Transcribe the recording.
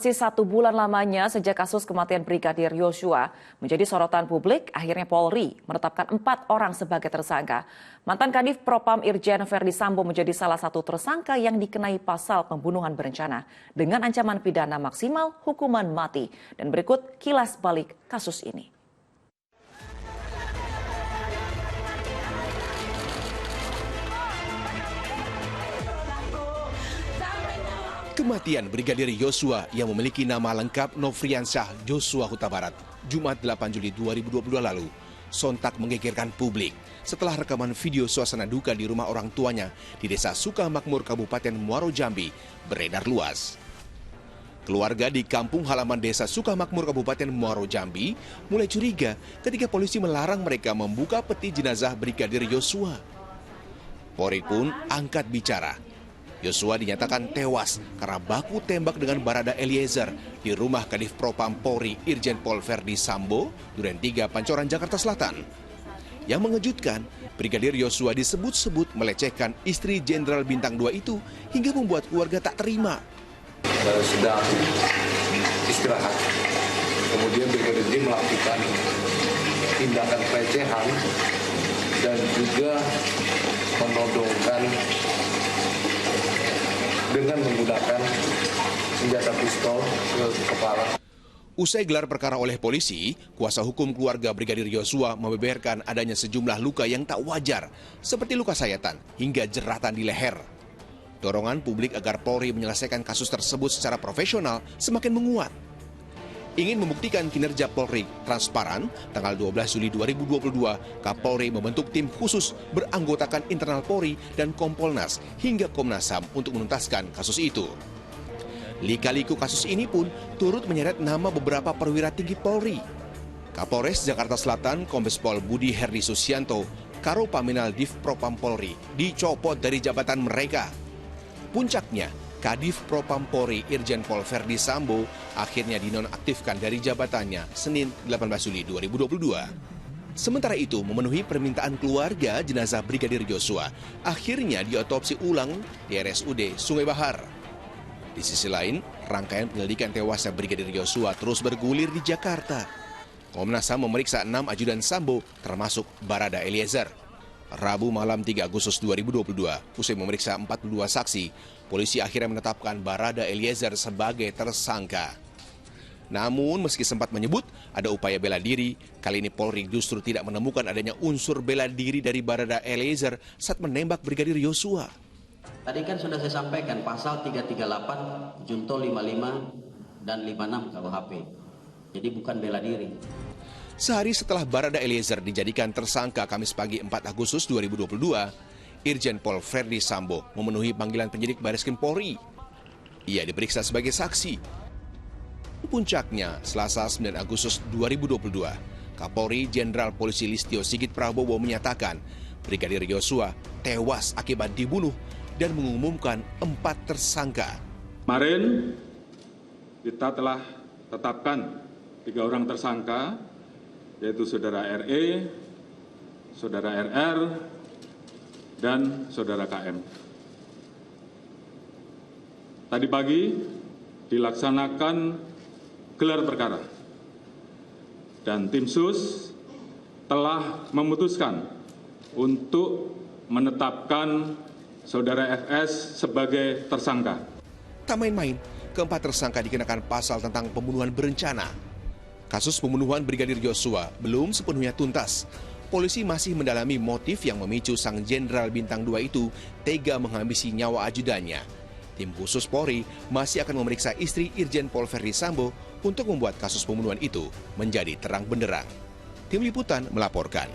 Masih 1 bulan lamanya sejak kasus kematian Brigadir Yosua menjadi sorotan publik, akhirnya Polri menetapkan 4 orang sebagai tersangka. Mantan Kadif Propam Irjen Verdi Sambo menjadi salah satu tersangka yang dikenai pasal pembunuhan berencana dengan ancaman pidana maksimal hukuman mati. Dan berikut kilas balik kasus ini. Kematian Brigadir Yosua yang memiliki nama lengkap Nofriansyah Joshua Huta Barat, Jumat 8 Juli 2022 lalu, sontak menggegerkan publik setelah rekaman video suasana duka di rumah orang tuanya di Desa Sukamakmur, Kabupaten Muaro Jambi beredar luas. Keluarga di kampung halaman Desa Sukamakmur, Kabupaten Muaro Jambi mulai curiga ketika polisi melarang mereka membuka peti jenazah Brigadir Yosua. Polri pun angkat bicara. Yosua dinyatakan tewas karena baku tembak dengan Barada Eliezer di rumah Kadif Propam Polri Irjen Pol Verdi Sambo, Duren 3, Pancoran, Jakarta Selatan. Yang mengejutkan, Brigadir Yosua disebut-sebut melecehkan istri Jenderal Bintang 2 itu hingga membuat keluarga tak terima. Sedang istirahat, kemudian Brigadir J melakukan tindakan pelecehan dan juga menodongkan dengan menggunakan senjata pistol ke kepala. Usai gelar perkara oleh polisi, kuasa hukum keluarga Brigadir Yosua membeberkan adanya sejumlah luka yang tak wajar, seperti luka sayatan hingga jeratan di leher. Dorongan publik agar Polri menyelesaikan kasus tersebut secara profesional semakin menguat. Ingin membuktikan kinerja Polri transparan, tanggal 12 Juli 2022, Kapolri membentuk tim khusus beranggotakan internal Polri dan Kompolnas hingga Komnas HAM untuk menuntaskan kasus itu. Lika-liku kasus ini pun turut menyeret nama beberapa perwira tinggi Polri. Kapolres Jakarta Selatan, Kombes Pol Budi Herdi Susianto, Karo Paminal Div Propam Polri dicopot dari jabatan mereka. Puncaknya, Kadif Propam Polri Irjen Pol Verdi Sambo akhirnya dinonaktifkan dari jabatannya Senin 18 Juli 2022. Sementara itu, memenuhi permintaan keluarga, jenazah Brigadir Yosua akhirnya diotopsi ulang di RSUD Sungai Bahar. Di sisi lain, rangkaian penyelidikan tewasnya Brigadir Yosua terus bergulir di Jakarta. Komnas HAM memeriksa 6 ajudan Sambo termasuk Barada Eliezer. Rabu malam 3 Agustus 2022, usai memeriksa 42 saksi, polisi akhirnya menetapkan Barada Eliezer sebagai tersangka. Namun meski sempat menyebut ada upaya bela diri, kali ini Polri justru tidak menemukan adanya unsur bela diri dari Barada Eliezer saat menembak Brigadir Yosua. Tadi kan sudah saya sampaikan pasal 338, Junto 55 dan 56 KUHP. Jadi bukan bela diri. Sehari setelah Barada Eliezer dijadikan tersangka Kamis pagi 4 Agustus 2022, Irjen Pol Verdi Sambo memenuhi panggilan penyidik Bareskrim Polri. Ia diperiksa sebagai saksi. Puncaknya, Selasa 9 Agustus 2022, Kapolri Jenderal Polisi Listio Sigit Prabowo menyatakan Brigadir Yosua tewas akibat dibunuh dan mengumumkan 4 tersangka. Kemarin kita telah tetapkan 3 orang tersangka, yaitu Saudara RE, Saudara RR, dan Saudara KM. Tadi pagi dilaksanakan gelar perkara, dan tim sus telah memutuskan untuk menetapkan Saudara FS sebagai tersangka. Tak main-main, keempat tersangka dikenakan pasal tentang pembunuhan berencana. Kasus pembunuhan Brigadir Yosua belum sepenuhnya tuntas. Polisi masih mendalami motif yang memicu sang Jenderal Bintang 2 itu tega menghabisi nyawa ajudannya. Tim khusus Polri masih akan memeriksa istri Irjen Pol Verdi Sambo untuk membuat kasus pembunuhan itu menjadi terang benderang. Tim Liputan melaporkan.